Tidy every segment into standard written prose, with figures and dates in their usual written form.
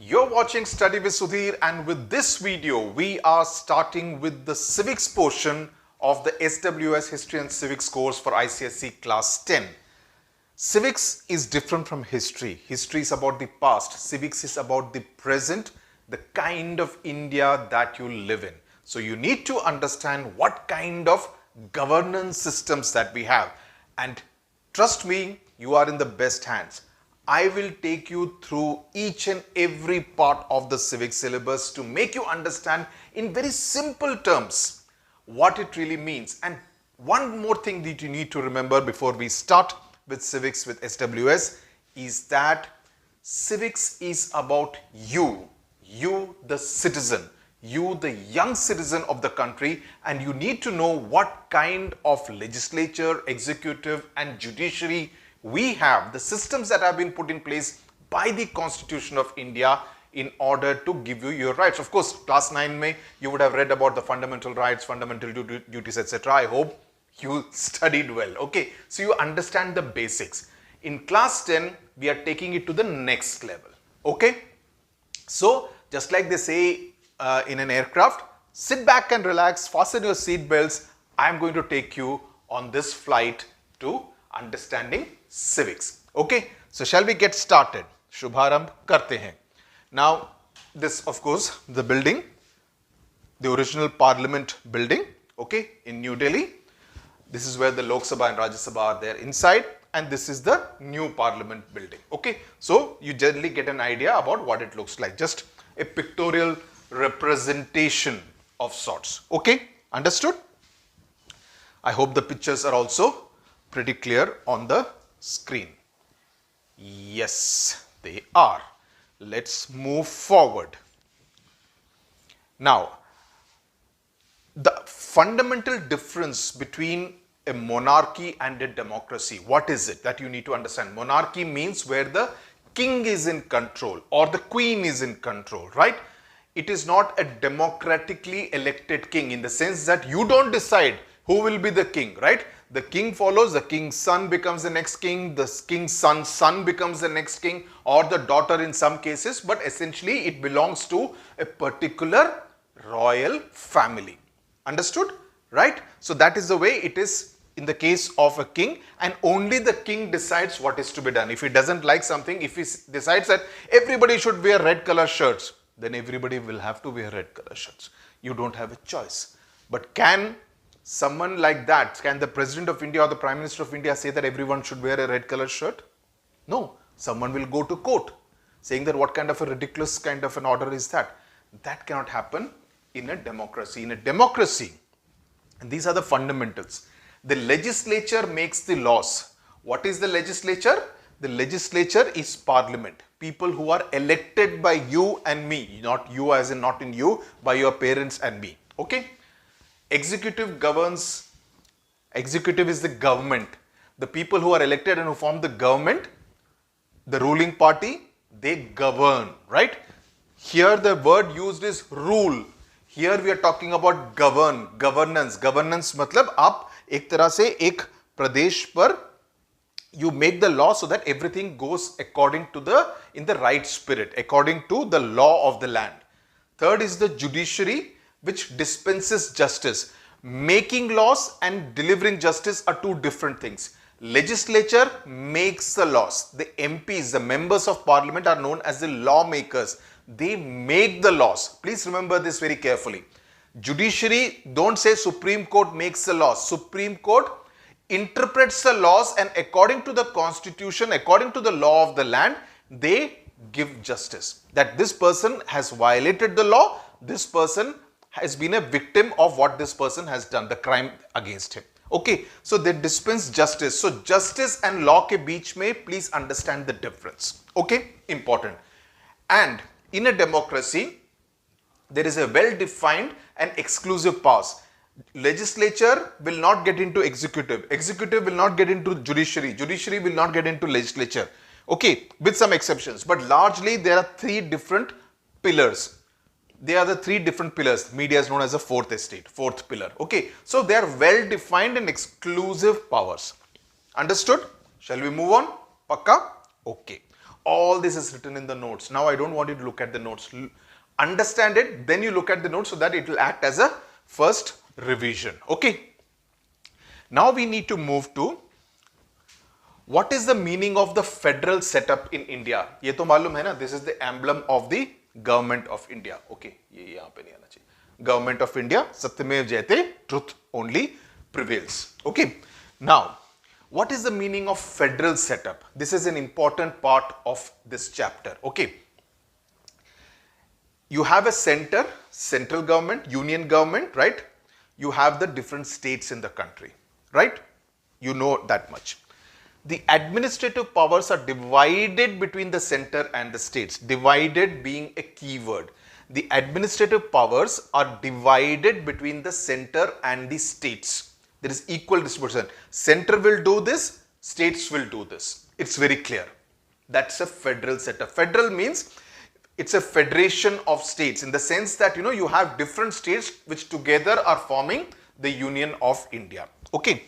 You're watching Study with Sudhir, and with this video we are starting with the civics portion of the SWS History and Civics course for ICSE class 10. Civics is different from history. History is about the past. Civics is about the present, the kind of India that you live in. So you need to understand what kind of governance systems that we have. And trust me, you are in the best hands. I will take you through each and every part of the civics syllabus to make you understand in very simple terms what it really means. And one more thing that you need to remember before we start with civics with SWS is that civics is about you the citizen, you the young citizen of the country, and you need to know what kind of legislature, executive and judiciary we have, the systems that have been put in place by the Constitution of India in order to give you your rights. Of course, class 9 May, you would have read about the fundamental rights, fundamental duties, etc. I hope you studied well. Okay, so you understand the basics. In class 10, we are taking it to the next level. Okay, so just like they say in an aircraft, sit back and relax, fasten your seat belts. I am going to take you on this flight to understanding civics. Okay, so shall we get started? Shubharambh karte hain. Now, this of course the building, the original Parliament building, okay, in New Delhi. This is where the Lok Sabha and Rajya Sabha are there inside, and this is the new Parliament building. Okay, so you generally get an idea about what it looks like, just a pictorial representation of sorts. Okay, understood? I hope the pictures are also pretty clear on the screen. Yes, they are. Let's move forward. Now, the fundamental difference between a monarchy and a democracy, what is it that you need to understand? Monarchy means where the king is in control or the queen is in control, right? It is not a democratically elected king in the sense that you don't decide who will be the king, right? The king follows, the king's son becomes the next king, the king's son's son becomes the next king, or the daughter in some cases, but essentially it belongs to a particular royal family. Understood? Right? So that is the way it is in the case of a king, and only the king decides what is to be done. If he doesn't like something, if he decides that everybody should wear red color shirts, then everybody will have to wear red color shirts. You don't have a choice. But can someone like that, can the President of India or the Prime Minister of India say that everyone should wear a red color shirt? No. Someone will go to court saying that what kind of a ridiculous kind of an order is that? That cannot happen in a democracy. In a democracy, and these are the fundamentals, the legislature makes the laws. What is the legislature? The legislature is Parliament. People who are elected by you and me, not you as in not in you, by your parents and me. Okay? Executive governs, executive is the government. The people who are elected and who form the government, the ruling party, they govern, right? Here the word used is rule. Here we are talking about govern, governance. Governance matlab aap ek tarah se ek pradesh par you make the law so that everything goes according to in the right spirit, according to the law of the land. Third is the judiciary, which dispenses justice. Making laws and delivering justice are two different things. Legislature makes the laws. The MPs, the members of Parliament, are known as the lawmakers. They make the laws. Please remember this very carefully. Judiciary, don't say Supreme Court makes the laws. Supreme Court interprets the laws, and according to the Constitution, according to the law of the land, they give justice. That this person has violated the law, this person has been a victim of what this person has done, the crime against him. Okay, so they dispense justice. So justice and law ke beech mein, please understand the difference. Okay, important. And in a democracy, there is a well-defined and exclusive powers. Legislature will not get into executive. Executive will not get into judiciary. Judiciary will not get into legislature. Okay, with some exceptions. But largely, there are three different pillars. They are the three different pillars. Media is known as a fourth estate, fourth pillar. Okay, so they are well defined and exclusive powers. Understood? Shall we move on? Pakka? Okay. All this is written in the notes. Now I don't want you to look at the notes. Understand it, then you look at the notes so that it will act as a first revision. Okay. Now we need to move to what is the meaning of the federal setup in India. ये तो मालूम है ना, this is the emblem of the government of India. Okay, ये यहाँ पे नहीं आना चाहिए. Government of India, सत्यमेव जयते, truth only prevails. Okay. Now, what is the meaning of federal setup? This is an important part of this chapter. Okay. You have a center, central government, union government, right? You have the different states in the country, right? You know that much. The administrative powers are divided between the center and the states. Divided being a key word. The administrative powers are divided between the center and the states. There is equal distribution. Center will do this, states will do this. It's very clear. That's a federal setup. Federal means it's a federation of states in the sense that you have different states which together are forming the Union of India. Okay.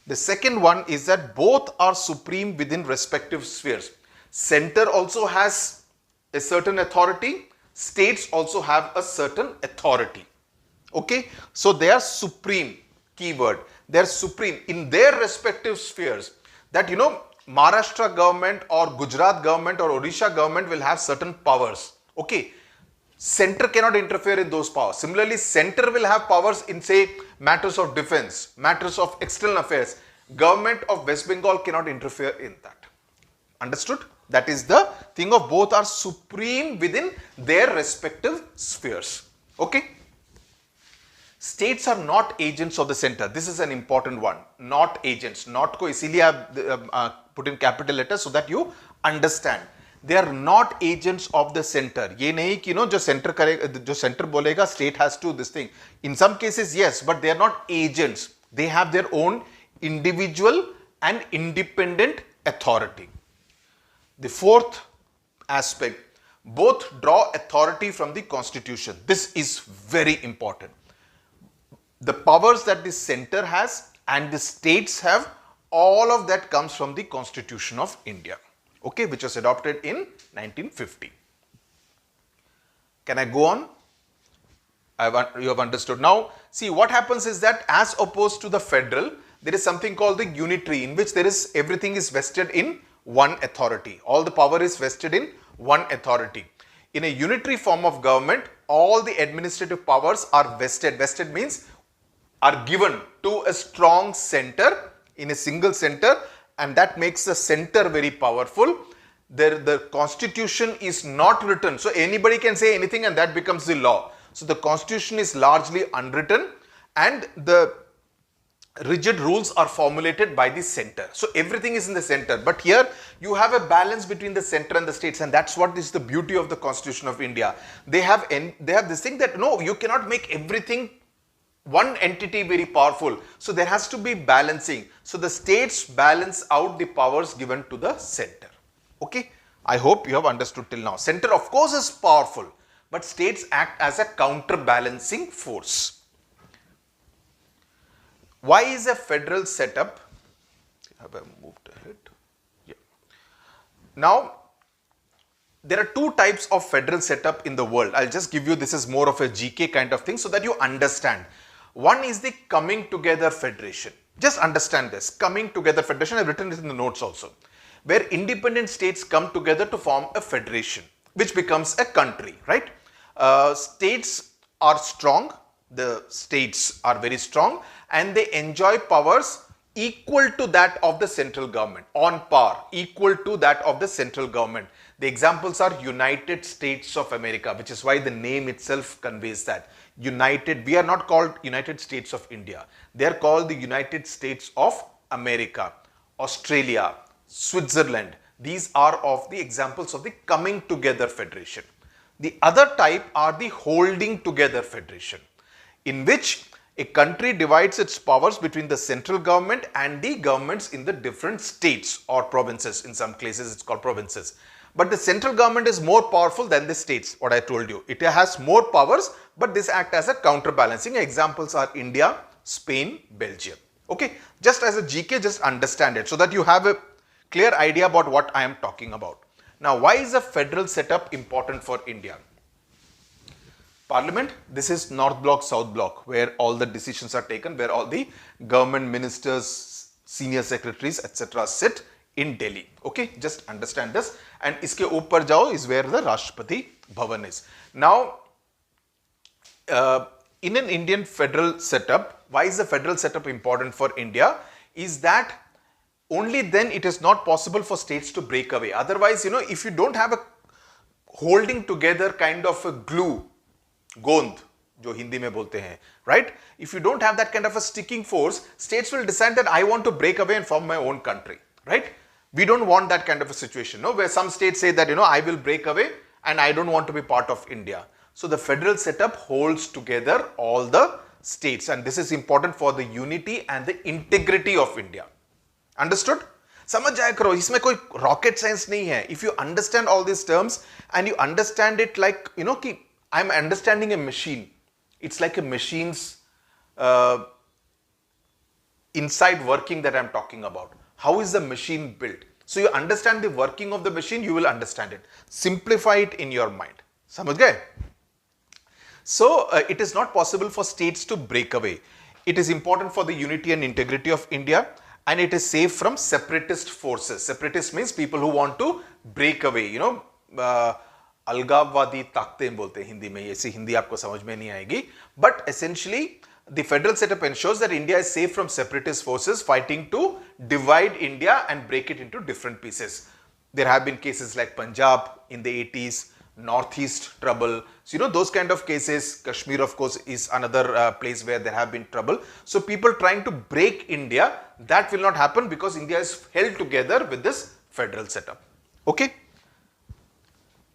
The second one is that both are supreme within respective spheres. Center also has a certain authority, states also have a certain authority. Okay, so they are supreme, keyword. They are supreme in their respective spheres. That Maharashtra government or Gujarat government or Odisha government will have certain powers. Okay. Center cannot interfere in those powers. Similarly, center will have powers in, say, matters of defense, matters of external affairs. Government of West Bengal cannot interfere in that. Understood? That is the thing of both are supreme within their respective spheres. Okay? States are not agents of the center. This is an important one. Not agents. Not ko isliye I put in capital letters so that you understand. They are not agents of the center. ये नहीं कि जो center करेगा, जो center बोलेगा, state has to this thing. In some cases, yes, but they are not agents. They have their own individual and independent authority. The fourth aspect, both draw authority from the constitution. This is very important. The powers that the center has and the states have, all of that comes from the Constitution of India. Okay, which was adopted in 1950. Can I go on? You have understood. Now, see what happens is that as opposed to the federal, there is something called the unitary in which everything is vested in one authority. All the power is vested in one authority. In a unitary form of government, all the administrative powers are vested. Vested means are given to a strong center in a single center, and that makes the center very powerful. The constitution is not written, so anybody can say anything and that becomes the law. So the constitution is largely unwritten and the rigid rules are formulated by the center. So everything is in the center, but here you have a balance between the center and the states, and that's what is the beauty of the Constitution of India. They have this thing that no, you cannot make everything one entity very powerful. So there has to be balancing. So the states balance out the powers given to the center. Okay, I hope you have understood till now. Center of course is powerful, but states act as a counterbalancing force. Why is a federal setup? Have I moved ahead? Yeah. Now, there are two types of federal setup in the world. I'll just give you, this is more of a GK kind of thing so that you understand. One is the coming together federation. Just understand this. Coming together federation, I've written it in the notes also. Where independent states come together to form a federation, which becomes a country, right? States are strong. The states are very strong and they enjoy powers equal to that of the central government, on par, equal to that of the central government. The examples are United States of America, which is why the name itself conveys that. United, we are not called United States of India. They are called the United States of America, Australia, Switzerland. These are of the examples of the coming together federation. The other type are the holding together federation, in which a country divides its powers between the central government and the governments in the different states or provinces. In some places it's called provinces. But the central government is more powerful than the states, what I told you. It has more powers, but this act as a counterbalancing. Examples are India, Spain, Belgium. Okay, just as a GK, just understand it so that you have a clear idea about what I am talking about. Now, why is a federal setup important for India? Parliament, this is North Block, South Block, where all the decisions are taken, where all the government ministers, senior secretaries, etc. sit in Delhi. Okay, just understand this. And iske upar jao is where the Rashtrapati Bhavan is. Now, in an Indian federal setup, why is the federal setup important for India? Is that only then it is not possible for states to break away. Otherwise, if you don't have a holding together kind of a glue, गोंद जो हिंदी में बोलते हैं, right? If you don't have that kind of a sticking force, states will decide that I want to break away and form my own country, right? We don't want that kind of a situation, no, where some states say that I will break away and I don't want to be part of India. So the federal setup holds together all the states, and this is important for the unity and the integrity of India. Understood? समझ जाया करो, इसमें कोई rocket science नहीं है. If you understand all these terms and you understand it like कि I'm understanding a machine. It's like a machine's inside working that I'm talking about. How is the machine built? So you understand the working of the machine, you will understand it. Simplify it in your mind. समझ गए? So it is not possible for states to break away. It is important for the unity and integrity of India, and it is safe from separatist forces. Separatist means people who want to break away. अलगाववादी ताकतें बोलते हैं हिंदी में, ऐसी हिंदी आपको समझ में नहीं आएगी. But essentially, the federal setup ensures that India is safe from separatist forces fighting to divide India and break it into different pieces. There have been cases like Punjab in the 80s, Northeast trouble. So, those kind of cases. Kashmir, of course, is another place where there have been trouble. So, people trying to break India, that will not happen because India is held together with this federal setup. Okay?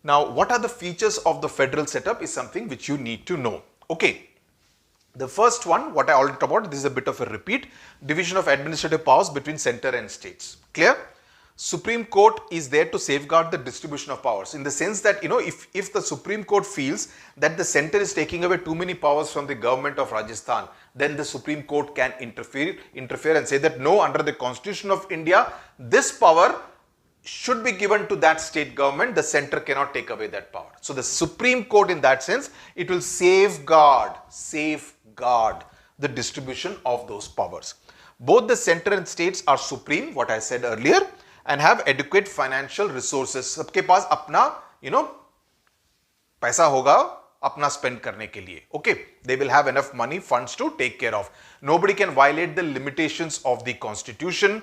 Now, what are the features of the federal setup is something which you need to know. Okay. The first one, what I already talked about, this is a bit of a repeat. Division of administrative powers between center and states. Clear? Supreme Court is there to safeguard the distribution of powers, in the sense that, if the Supreme Court feels that the center is taking away too many powers from the government of Rajasthan, then the Supreme Court can interfere and say that no, under the Constitution of India, this power should be given to that state government. The center cannot take away that power. So the Supreme Court, in that sense, it will safeguard the distribution of those powers. Both the center and states are supreme, what I said earlier, and have adequate financial resources. सबके पास अपना पैसा होगा अपना spend करने के लिए. Okay, they will have enough money, funds to take care of. Nobody can violate the limitations of the Constitution.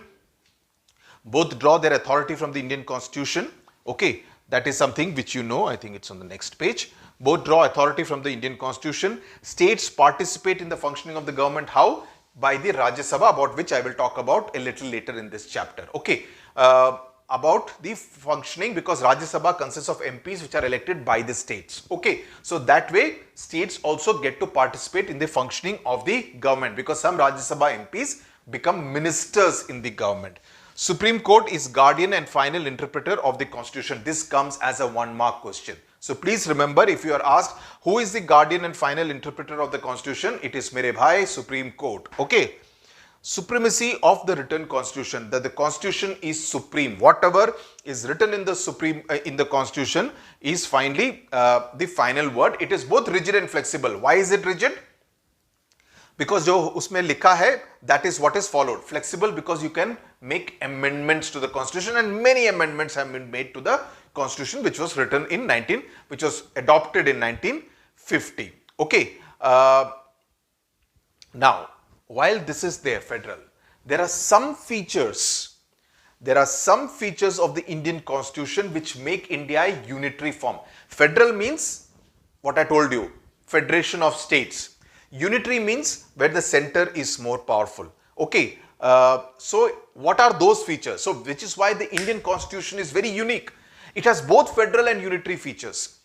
Both draw their authority from the Indian Constitution. Okay, that is something which I think it's on the next page. Both draw authority from the Indian Constitution. States participate in the functioning of the government. How? By the Rajya Sabha, about which I will talk about a little later in this chapter. Okay, about the functioning, because Rajya Sabha consists of MPs which are elected by the states. Okay, so that way states also get to participate in the functioning of the government, because some Rajya Sabha MPs become ministers in the government. Supreme Court is guardian and final interpreter of the Constitution. This comes as a 1-mark question. So please remember, if you are asked who is the guardian and final interpreter of the Constitution, it is mere bhai, Supreme Court. Okay. Supremacy of the written Constitution, that the Constitution is supreme. Whatever is written in the Constitution is finally the final word. It is both rigid and flexible. Why is it rigid? Because जो उसमें लिखा है, that is what is followed. Flexible because you can make amendments to the Constitution, and many amendments have been made to the Constitution which was adopted in 1950. Okay. Now, while this is there, federal, there are some features of the Indian Constitution which make India a unitary form. Federal means what I told you, federation of states. Unitary means where the center is more powerful. Okay, so what are those features? So which is why the Indian Constitution is very unique. It has both federal and unitary features.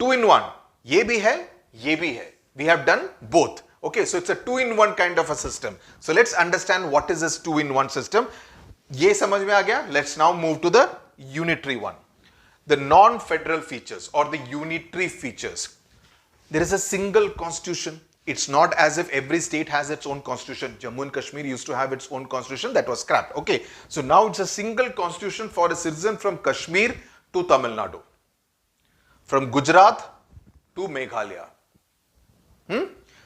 2-in-1. Ye bhi hai, ye bhi hai. We have done both. Okay, so it's a 2-in-1 kind of a system. So let's understand what is this 2-in-1 system. Ye samajh mein aa gaya. Let's now move to the unitary one. The non-federal features or the unitary features. There is a single constitution. It's not as if every state has its own constitution. Jammu and Kashmir used to have its own constitution, that was scrapped. Okay, so now it's a single constitution for a citizen from Kashmir to Tamil Nadu, from Gujarat to Meghalaya.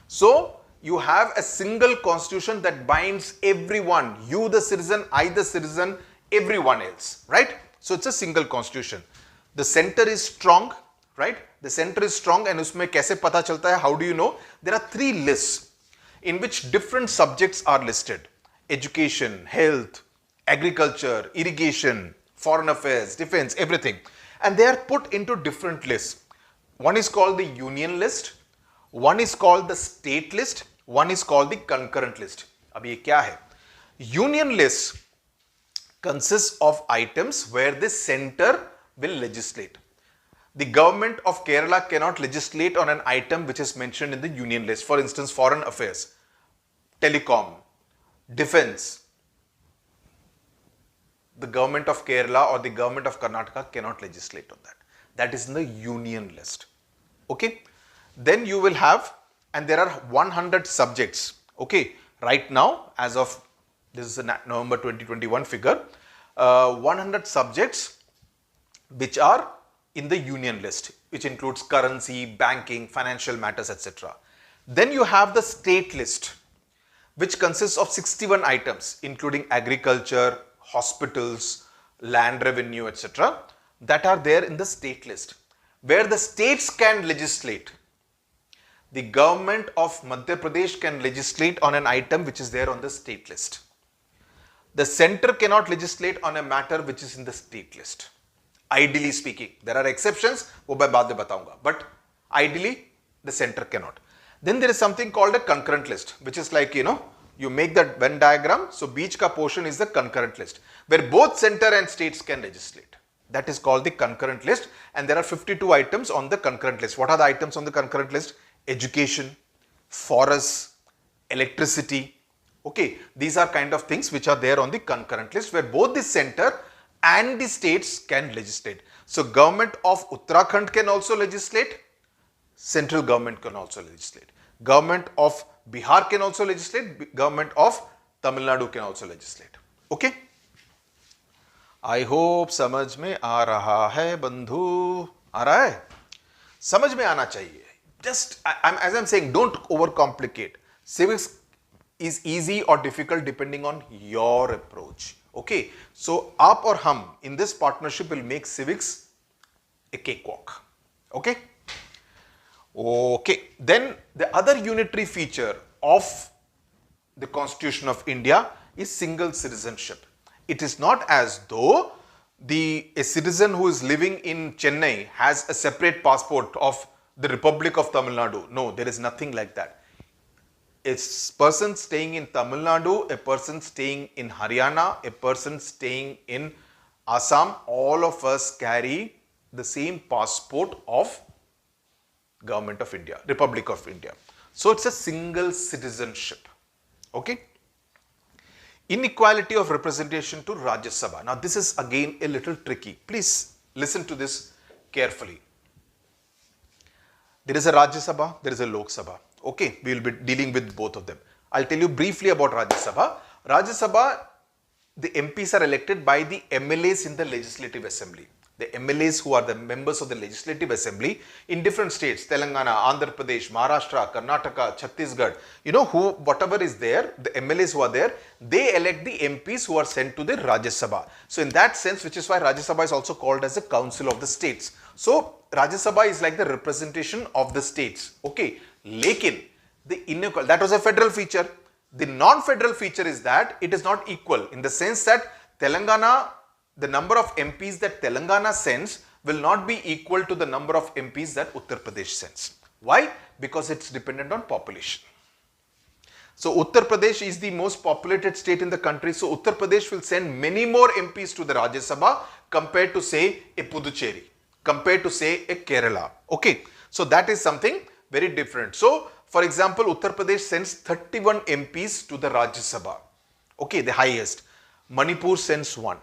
So you have a single constitution that binds everyone, you the citizen, I the citizen, everyone else, right? So it's a single constitution. The center is strong, right? The center is strong, and usme kaise pata chalta hai? How do you know? There are 3 lists in which different subjects are listed: education, health, agriculture, irrigation, foreign affairs, defense, everything. And they are put into different lists. One is called the union list, one is called the state list, one is called the concurrent list. Abhi ye kya hai? Union list consists of items where the center will legislate. The government of Kerala cannot legislate on an item which is mentioned in the union list. For instance, foreign affairs, telecom, defense. The government of Kerala or the government of Karnataka cannot legislate on that. That is in the union list. Okay. Then you will have, and there are 100 subjects. Okay. Right now, as of, this is a November 2021 figure, 100 subjects which are in the union list, which includes currency, banking, financial matters, etc. Then you have the state list, which consists of 61 items, including agriculture, hospitals, land revenue, etc. that are there in the state list, where the states can legislate. The government of Madhya Pradesh can legislate on an item which is there on the state list. The center cannot legislate on a matter which is in the state list. Ideally speaking, there are exceptions, wo main baad mein bataunga, but ideally the center cannot. Then there is something called a concurrent list, which is like, you make that Venn diagram. So beach ka portion is the concurrent list, where both center and states can legislate. That is called the concurrent list, and there are 52 items on the concurrent list. What are the items on the concurrent list? Education, forests, electricity. Okay, these are kind of things which are there on the concurrent list, where both the center and the states can legislate. So government of Uttarakhand can also legislate, central government can also legislate. Government of Bihar can also legislate, government of Tamil Nadu can also legislate. Okay? I hope समझ में आ रहा है बंधु, आ रहा है? समझ में आना चाहिए. Just, as I'm saying, don't overcomplicate. Civics is easy or difficult depending on your approach. Okay, so aap aur hum in this partnership will make civics a cakewalk. Okay. Okay, then the other unitary feature of the Constitution of India is single citizenship. It is not as though a citizen who is living in Chennai has a separate passport of the Republic of Tamil Nadu. No, there is nothing like that. A person staying in Tamil Nadu, a person staying in Haryana, a person staying in Assam, all of us carry the same passport of Government of India, Republic of India. So it's a single citizenship. Okay. Inequality of representation to Rajya Sabha. Now this is again a little tricky. Please listen to this carefully. There is a Rajya Sabha, there is a Lok Sabha. Okay, we will be dealing with both of them. I'll tell you briefly about Rajya Sabha. Rajya Sabha, the MPs are elected by the MLAs in the Legislative Assembly. The MLAs who are the members of the Legislative Assembly in different states, Telangana, Andhra Pradesh, Maharashtra, Karnataka, Chhattisgarh, whatever is there, the MLAs who are there, they elect the MPs who are sent to the Rajya Sabha. So in that sense, which is why Rajya Sabha is also called as a council of the states. So Rajya Sabha is like the representation of the states. Okay, lekin, that was a federal feature. The non-federal feature is that it is not equal in the sense that Telangana, the number of MPs that Telangana sends will not be equal to the number of MPs that Uttar Pradesh sends. Why? Because it's dependent on population. So Uttar Pradesh is the most populated state in the country. So Uttar Pradesh will send many more MPs to the Rajya Sabha compared to say a Puducherry, compared to say a Kerala. Okay. So that is something very different. So for example, Uttar Pradesh sends 31 MPs to the Rajya Sabha. Okay, the highest. Manipur sends 1.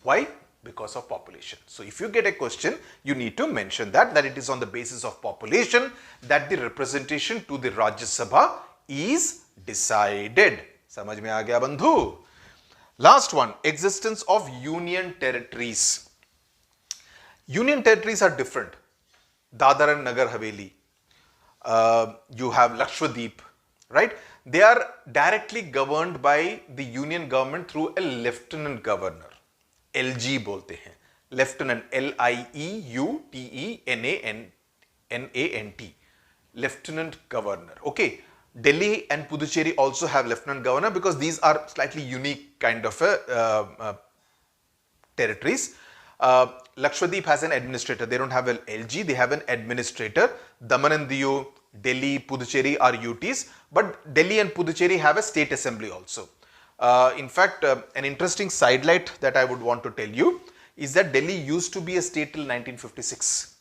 Why? Because of population. So if you get a question, you need to mention that it is on the basis of population that the representation to the Rajya Sabha is decided. Samajh mein aa gaya bandhu? Last one, existence of union territories. Union territories are different. Dadar and Nagar Haveli. You have Lakshadweep, right? They are directly governed by the union government through a lieutenant governor. LG बोलते हैं. Lieutenant, LIEUTENANT. Lieutenant governor. Okay. Delhi and Puducherry also have lieutenant governor because these are slightly unique kind of territories. Lakshadweep has an administrator. They don't have an LG, they have an administrator. Daman and Diu, Delhi, Puducherry are UTs, but Delhi and Puducherry have a state assembly also. In fact, an interesting sidelight that I would want to tell you is that Delhi used to be a state till 1956.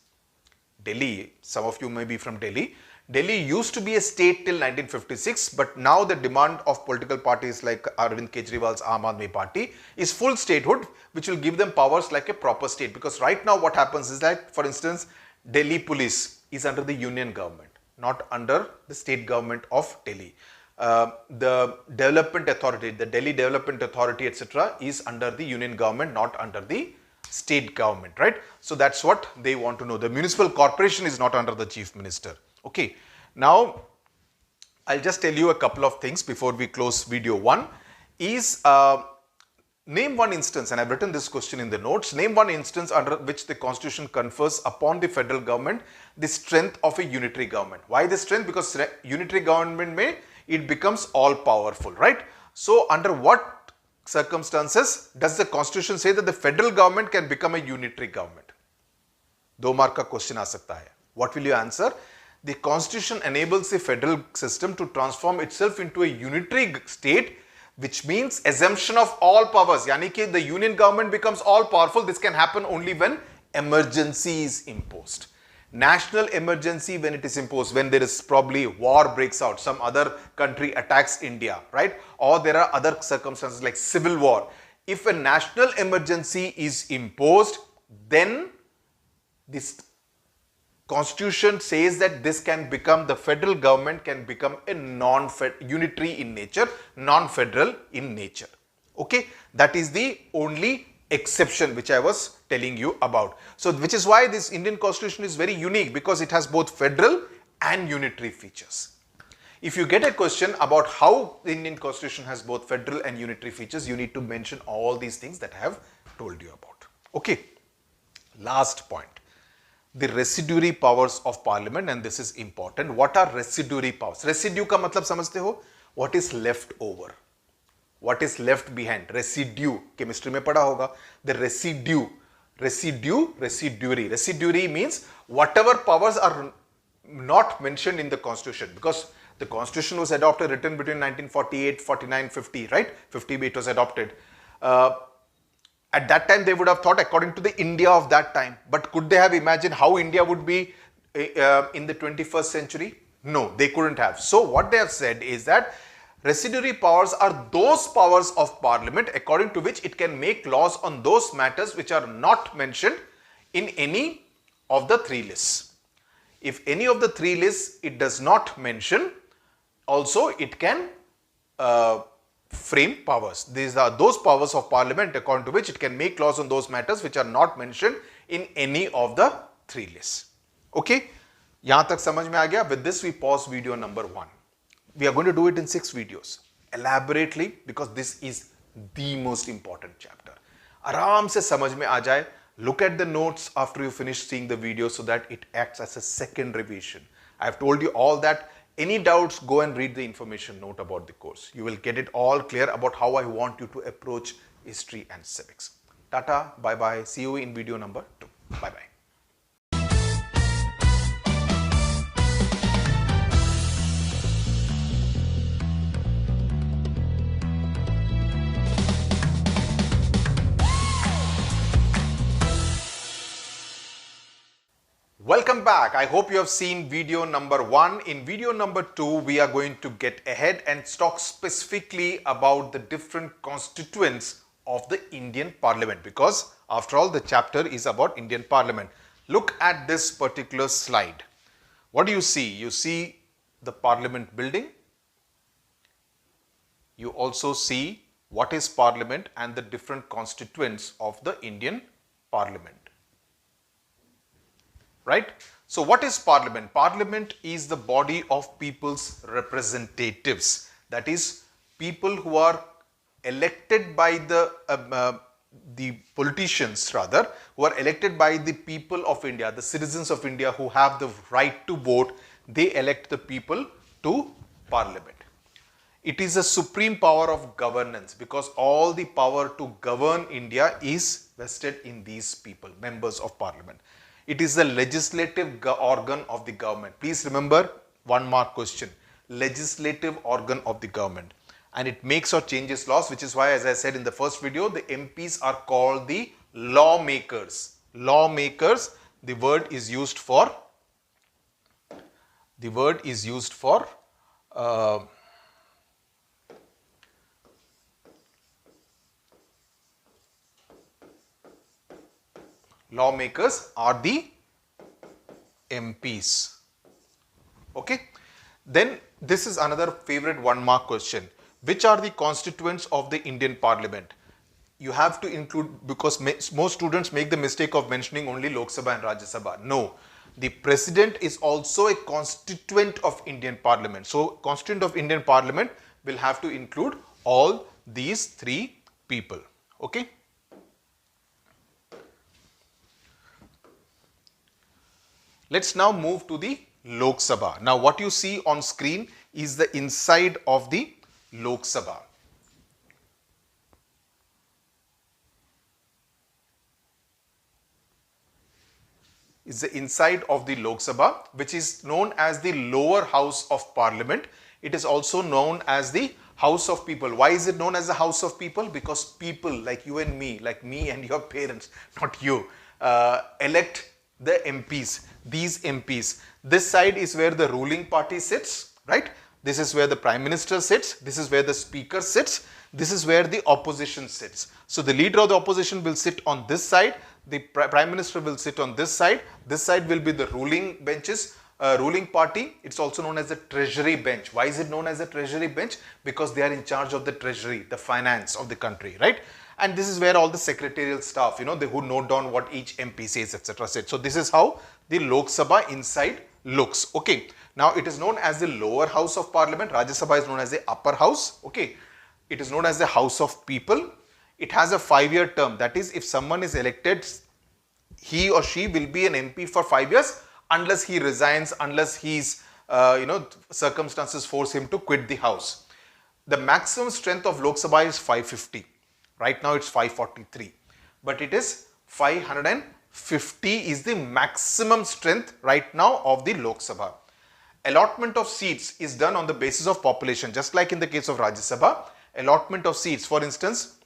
Delhi, some of you may be from Delhi. Delhi used to be a state till 1956, but now the demand of political parties like Arvind Kejriwal's Aam Aadmi Party is full statehood, which will give them powers like a proper state. Because right now what happens is that, for instance, Delhi police is under the union government, not under the state government of Delhi. The development authority, the Delhi Development Authority, etc., is under the union government, not under the state government, right? So that's what they want to know. The municipal corporation is not under the chief minister. Okay, now I'll just tell you a couple of things before we close video 1 is name one instance, and I've written this question in the notes, name one instance under which the constitution confers upon the federal government the strength of a unitary government. Why the strength? Because unitary government it becomes all powerful, right? So under what circumstances does the constitution say that the federal government can become a unitary government? 2 mark ka question aa sakta hai. What will you answer? The constitution enables the federal system to transform itself into a unitary state, which means assumption of all powers. Yani ki the union government becomes all powerful. This can happen only when emergency is imposed. National emergency when it is imposed, when there is probably war breaks out, some other country attacks India, right? Or there are other circumstances like civil war. If a national emergency is imposed, then this Constitution says that this can become, the federal government can become a unitary in nature, non-federal in nature. Okay, that is the only exception which I was telling you about. So, which is why this Indian Constitution is very unique, because it has both federal and unitary features. If you get a question about how the Indian Constitution has both federal and unitary features, you need to mention all these things that I have told you about. Okay, last point. The residuary powers of parliament, and this is important. What are residuary powers? Residue ka matlab samajhte ho? What is left over? What is left behind? Residue. Chemistry mein pada hoga. The residue. Residuary means whatever powers are not mentioned in the constitution, because the constitution was adopted, written between 1948, 49, 50, right? 50 it was adopted. At that time, they would have thought according to the India of that time. But could they have imagined how India would be in the 21st century? No, they couldn't have. So what they have said is that residuary powers are those powers of parliament according to which it can make laws on those matters which are not mentioned in any of the 3 lists. If any of the 3 lists it does not mention, also it can frame powers. These are those powers of parliament according to which it can make laws on those matters which are not mentioned in any of the 3 lists. Okay, yahan tak samajh mein aa gaya? With this we pause video number 1. We are going to do it in 6 videos elaborately, because this is the most important chapter. Aram se samajh mein aa jaye. Look at the notes after you finish seeing the video so that it acts as a second revision. I have told you all that. Any doubts, go and read the information note about the course. You will get it all clear about how I want you to approach history and civics. Tata, bye bye. See you in video number 2. Bye bye. Welcome back. I hope you have seen video number 1. In video number 2, we are going to get ahead and talk specifically about the different constituents of the Indian Parliament, because after all the chapter is about Indian Parliament. Look at this particular slide. What do you see? You see the Parliament building. You also see what is Parliament and the different constituents of the Indian Parliament. right? So what is Parliament? Parliament is the body of people's representatives. That is, people who are elected by the politicians, rather, who are elected by the people of India, the citizens of India who have the right to vote. They elect the people to Parliament. It is a supreme power of governance because all the power to govern India is vested in these people, members of Parliament. It is the legislative organ of the government. Please remember, one mark question, legislative organ of the government. And it makes or changes laws, which is why, as I said in the first video, the MPs are called the lawmakers. Lawmakers, the word is used for lawmakers are the MPs. Okay. Then this is another favorite one mark question. Which are the constituents of the Indian Parliament? You have to include, because most students make the mistake of mentioning only Lok Sabha and Rajya Sabha. No. The President is also a constituent of Indian Parliament. So, constituent of Indian Parliament will have to include all these three people. Okay. Let's now move to the Lok Sabha. Now, what you see on screen is the inside of the Lok Sabha. Is the inside of the Lok Sabha, which is known as the lower house of Parliament. It is also known as the House of People. Why is it known as the House of People? Because people like you and me, like me and your parents, not you, elect the MPs, these MPs. This side is where the ruling party sits, right? This is where the Prime Minister sits. This is where the Speaker sits. This is where the opposition sits. So the leader of the opposition will sit on this side. The Prime Minister will sit on this side. This side will be the ruling benches, ruling party. It's also known as the Treasury bench. Why is it known as the Treasury bench? Because they are in charge of the Treasury, the finance of the country, right? And this is where all the secretarial staff, they who note down what each MP says, etc. said. So this is how the Lok Sabha inside looks. Okay. Now it is known as the lower house of Parliament. Rajya Sabha is known as the upper house. Okay. It is known as the House of People. It has a 5-year term. That is, if someone is elected, he or she will be an MP for 5 years unless he resigns, unless he's, circumstances force him to quit the house. The maximum strength of Lok Sabha is 550. Right now it's 543. But it is 550 is the maximum strength right now of the Lok Sabha. Allotment of seats is done on the basis of population, just like in the case of Rajya Sabha. Allotment of seats, for instance,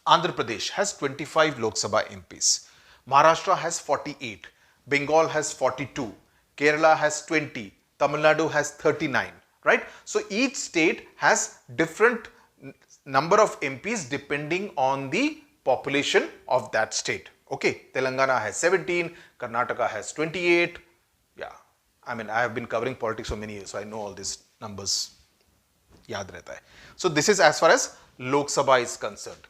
Andhra Pradesh has 25 Lok Sabha MPs. Maharashtra has 48. Bengal has 42. Kerala has 20. Tamil Nadu has 39. Right? So each state has different number of MPs depending on the population of that state. Okay. Telangana has 17. Karnataka has 28. Yeah. I mean, I have been covering politics for many years, so I know all these numbers. Yaad rehta hai. So this is as far as Lok Sabha is concerned.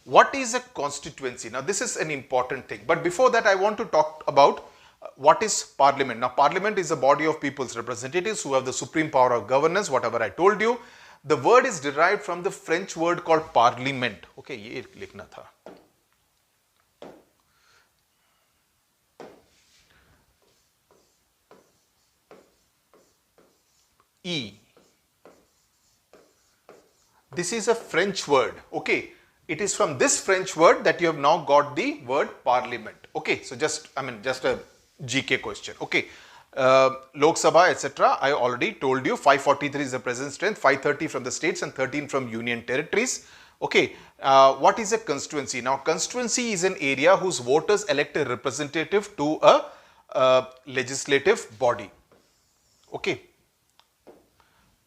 What is a constituency? Now this is an important thing. But before that, I want to talk about what is Parliament. Now Parliament is a body of people's representatives who have the supreme power of governance, whatever I told you. The word is derived from the French word called parlement. Okay, ye likhna tha. E. This is a French word. Okay. It is from this French word that you have now got the word parliament. Okay. So just a GK question. Okay. Lok Sabha, etc. I already told you 543 is the present strength, 530 from the states and 13 from union territories. Okay. What is a constituency? Now, constituency is an area whose voters elect a representative to a legislative body. Okay.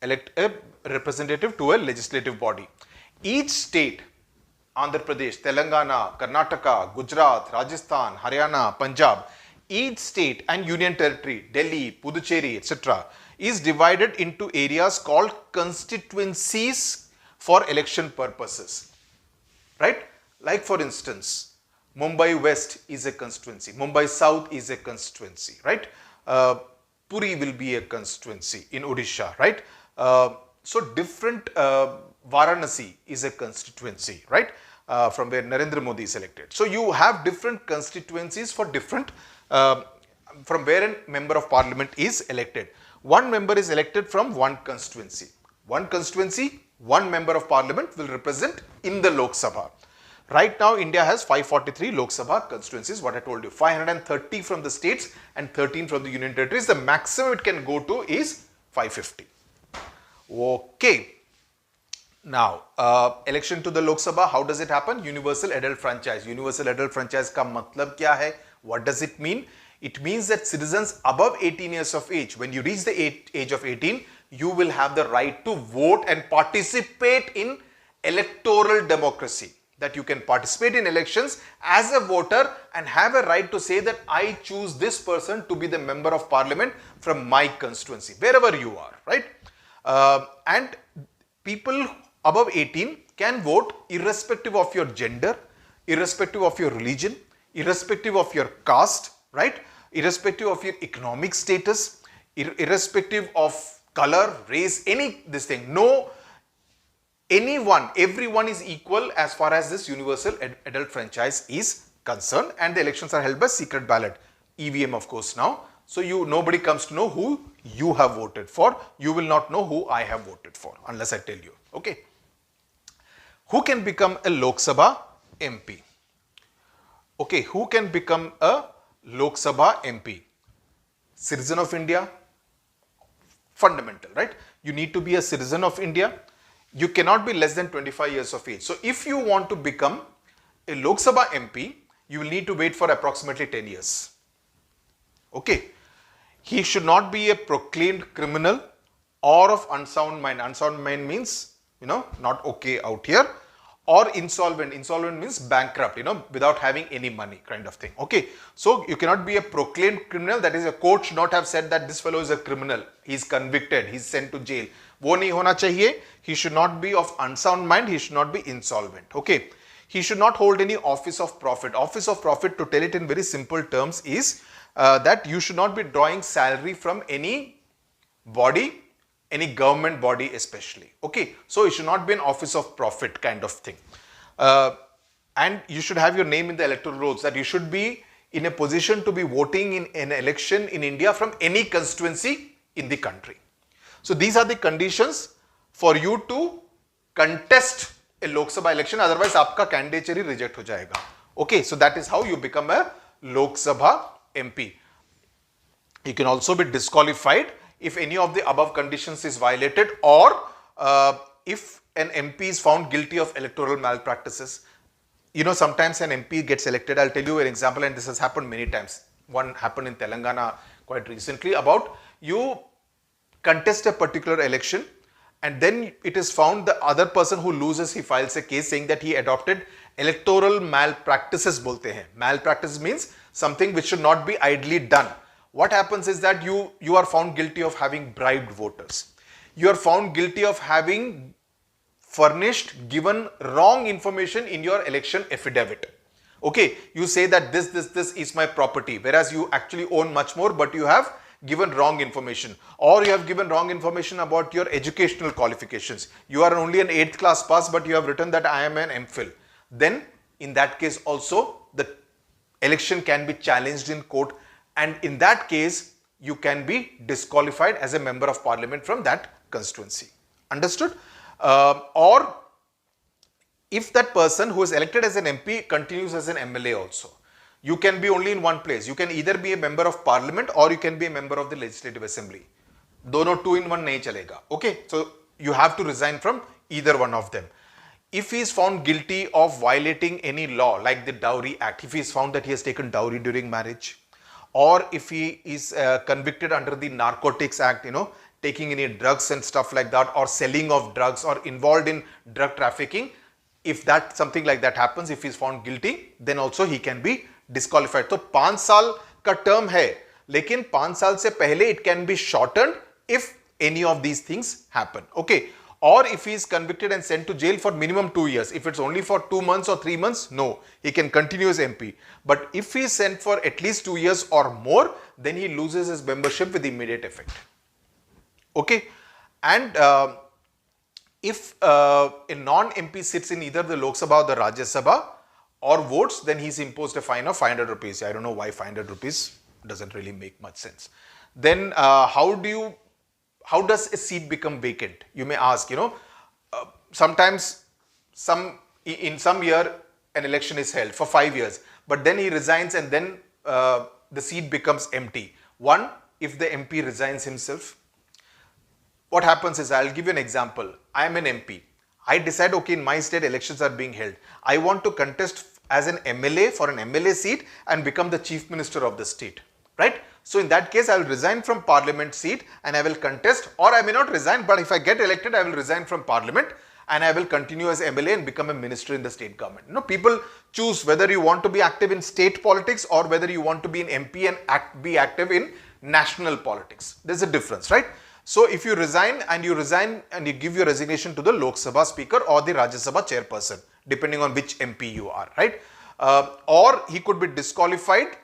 Elect a representative to a legislative body. Each state, Andhra Pradesh, Telangana, Karnataka, Gujarat, Rajasthan, Haryana, Punjab, each state and union territory, Delhi, Puducherry, etc. is divided into areas called constituencies for election purposes. Right? Like for instance, Mumbai West is a constituency. Mumbai South is a constituency, right? Puri will be a constituency in Odisha, right? So different Varanasi is a constituency, right? From where Narendra Modi is elected. So you have different constituencies for different, from where a member of parliament is elected. One member is elected from one constituency. One constituency, one member of parliament will represent in the Lok Sabha. Right now, India has 543 Lok Sabha constituencies, what I told you. 530 from the states and 13 from the union territories. The maximum it can go to is 550. Okay. Now, election to the Lok Sabha, how does it happen? Universal adult franchise. Universal adult franchise ka matlab kya hai? What does it mean? It means that citizens above 18 years of age, when you reach the age of 18, you will have the right to vote and participate in electoral democracy. That you can participate in elections as a voter and have a right to say that I choose this person to be the member of parliament from my constituency, wherever you are, right? And people above 18 can vote irrespective of your gender, irrespective of your religion, irrespective of your caste, right? Irrespective of your economic status, irrespective of color, race, this thing. No, anyone, everyone is equal as far as this universal adult franchise is concerned, and the elections are held by secret ballot, EVM of course now. So nobody comes to know who you have voted for. You will not know who I have voted for unless I tell you. Okay. Who can become a Lok Sabha MP? Okay, who can become a Lok Sabha MP? Citizen of India, fundamental, right? You need to be a citizen of India. You cannot be less than 25 years of age. So if you want to become a Lok Sabha MP, you will need to wait for approximately 10 years. Okay. He should not be a proclaimed criminal or of unsound mind. Unsound mind means, not okay out here. Or insolvent. Insolvent means bankrupt, without having any money kind of thing. Okay. So you cannot be a proclaimed criminal. That is, a court should not have said that this fellow is a criminal. He is convicted. He is sent to jail. वो नहीं होना चाहिए. He should not be of unsound mind. He should not be insolvent. Okay. He should not hold any office of profit. Office of profit, to tell it in very simple terms, is that you should not be drawing salary from any body, any government body especially. Okay. So it should not be an office of profit kind of thing. And you should have your name in the electoral rolls, that you should be in a position to be voting in an election in India from any constituency in the country. So these are the conditions for you to contest a Lok Sabha election, otherwise आपका candidature ही reject हो जाएगा. Okay, so that is how you become a Lok Sabha MP. You can also be disqualified if any of the above conditions is violated, or if an MP is found guilty of electoral malpractices. Sometimes an MP gets elected. I'll tell you an example, and this has happened many times. One happened in Telangana quite recently, about you contest a particular election, and then it is found the other person who loses, he files a case saying that he adopted electoral malpractices bolte hain. Malpractice means something which should not be idly done. What happens is that you are found guilty of having bribed voters. You are found guilty of having given wrong information in your election affidavit. Okay, you say that this is my property, whereas you actually own much more, but you have given wrong information, or you have given wrong information about your educational qualifications. You are only an 8th class pass, but you have written that I am an MPhil. Then in that case also the election can be challenged in court, and in that case you can be disqualified as a member of parliament from that constituency. Understood? Or if that person who is elected as an MP continues as an MLA also, you can be only in one place. You can either be a member of parliament or you can be a member of the legislative assembly. Dono 2 in 1 nahi chalega. Okay, so you have to resign from either one of them. If he is found guilty of violating any law like the Dowry Act, if he is found that he has taken dowry during marriage, or if he is convicted under the Narcotics Act, taking any drugs and stuff like that, or selling of drugs, or involved in drug trafficking, if something like that happens, if he is found guilty, then also he can be disqualified. So 5 साल का term है, लेकिन 5 साल से पहले it can be shortened if any of these things happen. Okay. Or if he is convicted and sent to jail for minimum 2 years. If it's only for 2 months or 3 months, no, he can continue as MP. But if he is sent for at least 2 years or more, then he loses his membership with immediate effect. Okay, and if a non-MP sits in either the Lok Sabha or the Rajya Sabha or votes, then he's imposed a fine of 500 rupees. I don't know why 500 rupees, doesn't really make much sense. Then how does a seat become vacant? You may ask, sometimes in some year an election is held for 5 years, but then he resigns and then the seat becomes empty. One, if the MP resigns himself, what happens is, I'll give you an example. I am an MP. I decide, okay, in my state elections are being held. I want to contest as an MLA for an MLA seat and become the chief minister of the state, right? So in that case, I will resign from parliament seat and I will contest, or I may not resign, but if I get elected, I will resign from parliament and I will continue as MLA and become a minister in the state government. People choose whether you want to be active in state politics or whether you want to be an MP and be active in national politics. There's a difference, right? So if you resign and you give your resignation to the Lok Sabha speaker or the Rajya Sabha chairperson, depending on which MP you are, right? Or he could be disqualified.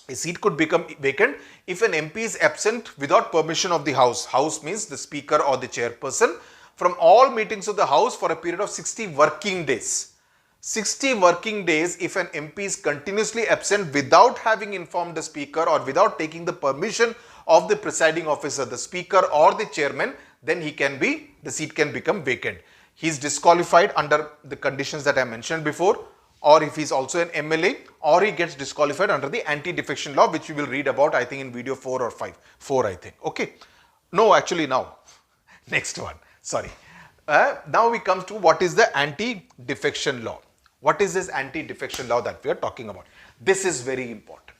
A seat could become vacant if an MP is absent without permission of the House. House means the speaker or the chairperson from all meetings of the House for a period of 60 working days. 60 working days if an MP is continuously absent without having informed the speaker or without taking the permission of the presiding officer, the speaker or the chairman, then the seat can become vacant. He is disqualified under the conditions that I mentioned before, or if he is also an MLA, or he gets disqualified under the anti-defection law, which we will read about, I think in video 4 or 5. 4, I think. Okay. No, actually now. Next one. Sorry. Now we come to what is the anti-defection law. What is this anti-defection law that we are talking about? This is very important.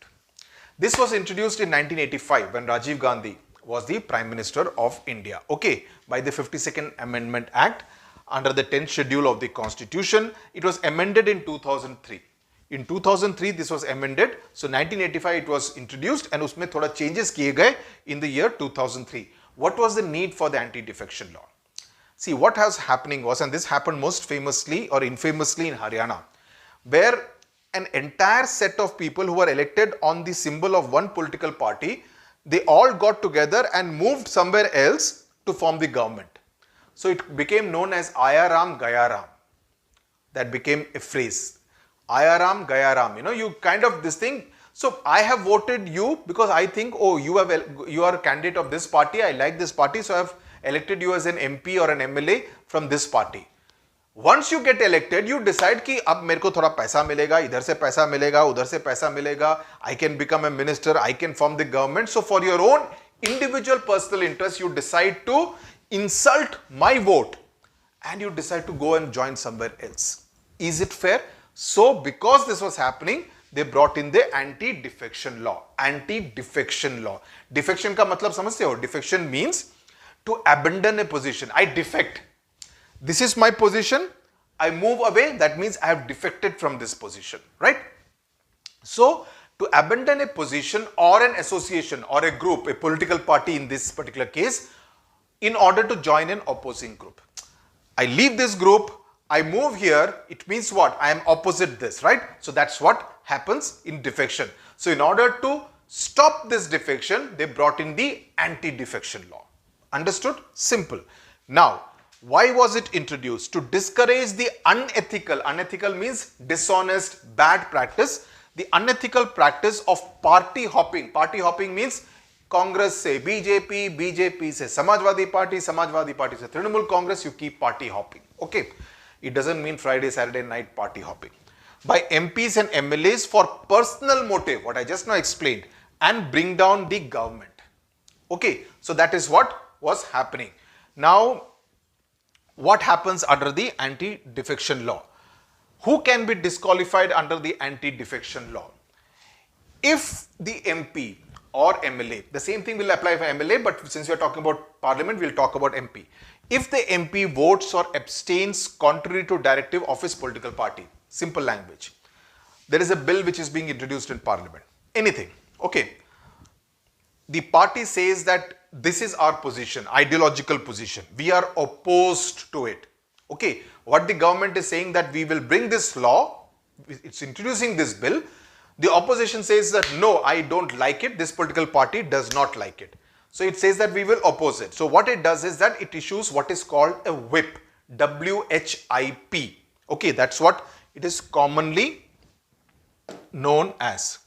This was introduced in 1985 when Rajiv Gandhi was the Prime Minister of India. Okay, by the 52nd Amendment Act under the 10th schedule of the Constitution. It was amended in 2003. In 2003 this was amended. So 1985 it was introduced and उसमें थोड़ा changes किए गए in the year 2003. What was the need for the anti-defection law? See, what was happening was, and this happened most famously or infamously in Haryana, where an entire set of people who were elected on the symbol of one political party, they all got together and moved somewhere else to form the government. So it became known as Ayaram Gayaram. That became a phrase. Ayaram Gayaram. You kind of this thing. So I have voted you because I think, oh, you are a candidate of this party. I like this party, so I have elected you as an MP or an MLA from this party. Once you get elected, you decide कि अब मेरे को थोड़ा पैसा मिलेगा, इधर से पैसा मिलेगा, उधर से पैसा मिलेगा. I can become a minister. I can form the government. So for your own individual personal interest, you decide to insult my vote and you decide to go and join somewhere else. Is it fair? So because this was happening, they brought in the anti-defection law. Anti-defection law. Defection का मतलब समझते हो? Defection means to abandon a position. I defect. This is my position. I move away. That means I have defected from this position, right? So to abandon a position or an association or a group, a political party in this particular case, in order to join an opposing group. I leave this group, I move here, it means what? I am opposite this, right? So that's what happens in defection. So in order to stop this defection, they brought in the anti-defection law. Understood? Simple. Now, why was it introduced? To discourage the unethical, unethical means dishonest, bad practice, the unethical practice of party hopping. Party hopping means Congress से BJP, BJP से Samajwadi Party, Samajwadi Party से Trinamool Congress, you keep party hopping. Okay. It doesn't mean Friday, Saturday night party hopping. By MPs and MLAs for personal motive, what I just now explained, and bring down the government. Okay. So that is what was happening. Now, what happens under the anti-defection law? Who can be disqualified under the anti-defection law? If the MP or MLA, the same thing will apply for MLA, but since we are talking about Parliament, we will talk about MP. If the MP votes or abstains contrary to directive of his political party, simple language, there is a bill which is being introduced in Parliament, anything, okay. The party says that this is our position, ideological position. We are opposed to it. Okay, what the government is saying that we will bring this law, it's introducing this bill. The opposition says that no, I don't like it. This political party does not like it. So it says that we will oppose it. So what it does is that it issues what is called a whip, WHIP. Okay, that's what it is commonly known as.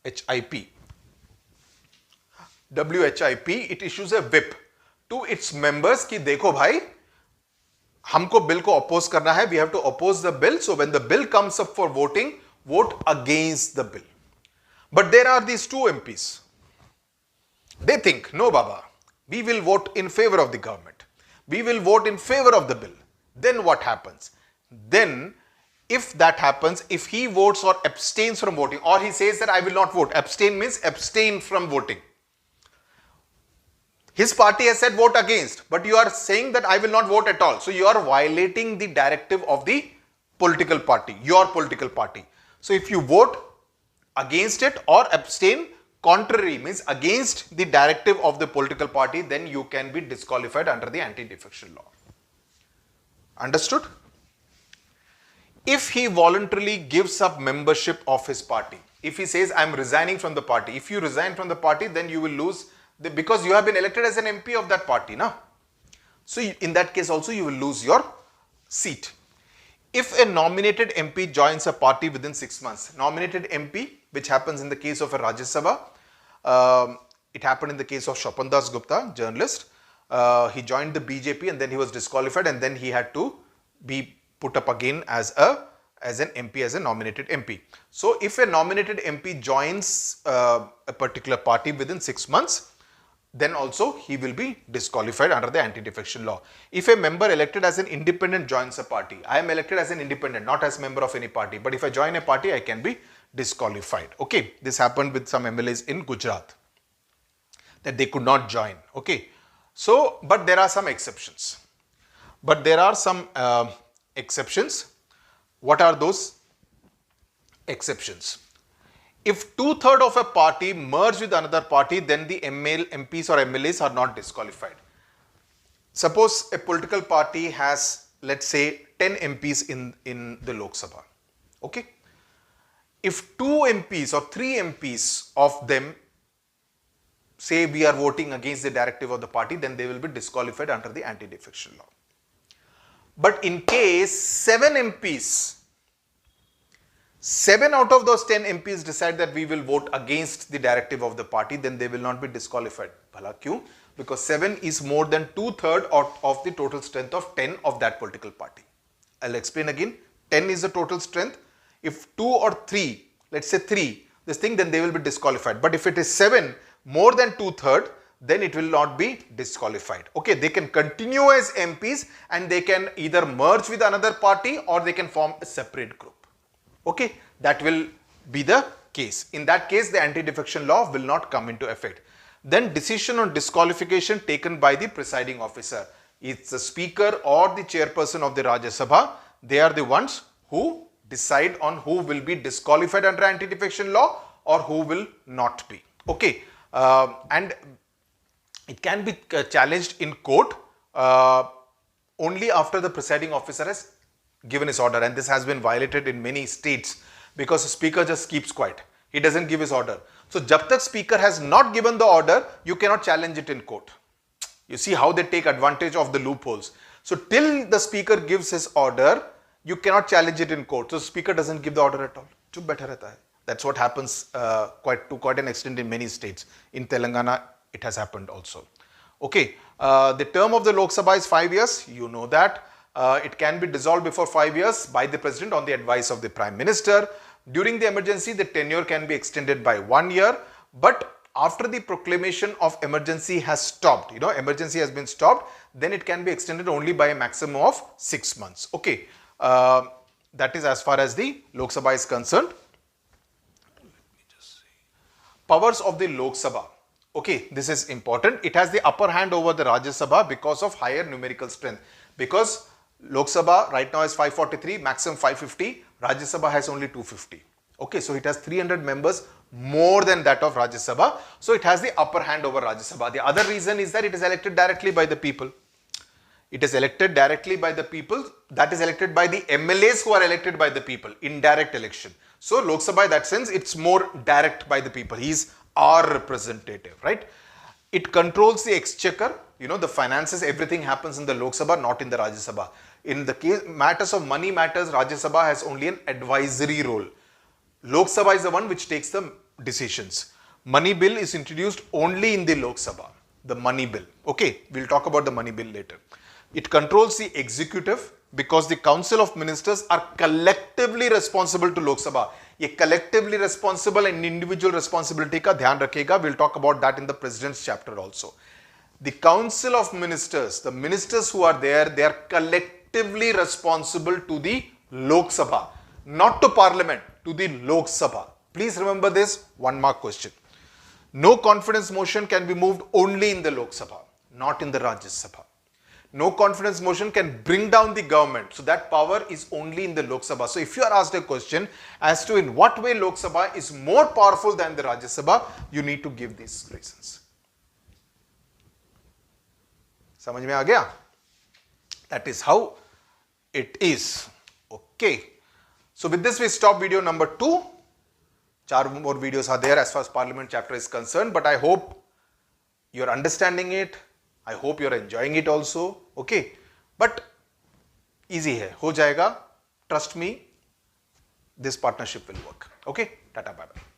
HIP. WHIP, it issues a whip to its members कि देखो भाई हमको bill को oppose करना है, we have to oppose the bill. So when the bill comes up for voting, vote against the bill. But there are these two MPs. They think, no Baba, we will vote in favor of the government. We will vote in favor of the bill. Then what happens? Then if that happens, if he votes or abstains from voting, or he says that I will not vote, abstain means abstain from voting. His party has said vote against, but you are saying that I will not vote at all. So you are violating the directive of the political party, your political party. So if you vote against it or abstain, contrary means against the directive of the political party, then you can be disqualified under the anti-defection law. Understood? If he voluntarily gives up membership of his party, if he says I am resigning from the party, if you resign from the party, then you will lose because you have been elected as an MP of that party, na? So in that case also you will lose your seat. If a nominated MP joins a party within 6 months, nominated MP, which happens in the case of a Rajya Sabha, it happened in the case of Shapan Das Gupta, journalist. He joined the BJP and then he was disqualified and then he had to be put up again as an MP, as a nominated MP. So if a nominated MP joins a particular party within 6 months, then also he will be disqualified under the anti-defection law. If a member elected as an independent joins a party, I am elected as an independent, not as member of any party, but if I join a party, I can be disqualified. Okay, this happened with some MLAs in Gujarat, that they could not join. Okay, so, but there are some exceptions. Exceptions. What are those exceptions? If 2/3 of a party merge with another party, then the MPs or MLAs are not disqualified. Suppose a political party has, let's say, 10 MPs in the Lok Sabha. Okay. If 2 MPs or 3 MPs of them say we are voting against the directive of the party, then they will be disqualified under the anti-defection law. But in case 7 MPs, 7 out of those 10 MPs decide that we will vote against the directive of the party, then they will not be disqualified. Bhala kyun? Because 7 is more than 2/3 of the total strength of 10 of that political party. I'll explain again. 10 is the total strength. If 2 or 3, let's say 3, this thing, then they will be disqualified. But if it is 7, more than 2/3, then it will not be disqualified. Okay, they can continue as MPs and they can either merge with another party or they can form a separate group. Okay, that will be the case. In that case, the anti-defection law will not come into effect. Then decision on disqualification taken by the presiding officer. It's the speaker or the chairperson of the Rajya Sabha. They are the ones who decide on who will be disqualified under anti-defection law or who will not be. Okay, and it can be challenged in court only after the presiding officer has given his order, and this has been violated in many states because the speaker just keeps quiet. He doesn't give his order. So, jab tak speaker has not given the order, you cannot challenge it in court. You see how they take advantage of the loopholes. So, till the speaker gives his order, you cannot challenge it in court. So, speaker doesn't give the order at all. Chup baitha rehta hai. That's what happens to quite an extent in many states. In Telangana, it has happened also. Okay, the term of the Lok Sabha is 5 years. You know that. It can be dissolved before 5 years by the President on the advice of the Prime Minister. During the emergency, the tenure can be extended by 1 year. But after the proclamation of emergency has stopped, emergency has been stopped, then it can be extended only by a maximum of 6 months. Okay, that is as far as the Lok Sabha is concerned. Let me just see. Powers of the Lok Sabha. Okay, this is important. It has the upper hand over the Rajya Sabha because of higher numerical strength. Because Lok Sabha right now is 543, maximum 550. Rajya Sabha has only 250. Okay, so it has 300 members more than that of Rajya Sabha. So it has the upper hand over Rajya Sabha. The other reason is that it is elected directly by the people. It is elected directly by the people, that is elected by the MLAs who are elected by the people, indirect election. So Lok Sabha, in that sense, it's more direct by the people. He's our representative, right? It controls the exchequer, you know, the finances, everything happens in the Lok Sabha, not in the Rajya Sabha. In the case matters of money matters, Rajya Sabha has only an advisory role. Lok Sabha is the one which takes the decisions. Money bill is introduced only in the Lok Sabha, the money bill. Okay, we'll talk about the money bill later. It controls the executive because the council of ministers are collectively responsible to Lok Sabha. ये collectively responsible and individual responsibility का ध्यान रखेगा. We'll talk about that in the president's chapter also. The council of ministers, the ministers who are there, they are collectively responsible to the Lok Sabha, not to Parliament, to the Lok Sabha. Please remember this, 1 mark question. No confidence motion can be moved only in the Lok Sabha, not in the Rajya Sabha. No confidence motion can bring down the government. So that power is only in the Lok Sabha. So if you are asked a question as to in what way Lok Sabha is more powerful than the Rajya Sabha, you need to give these reasons. समझ में आ गया? That is how it is. Okay. So with this we stop video number 2. 4 more videos are there as far as Parliament chapter is concerned, but I hope you are understanding it. I hope you are enjoying it also. Okay. But easy है, हो जाएगा. Trust me, this partnership will work. Okay. Tata, bye bye.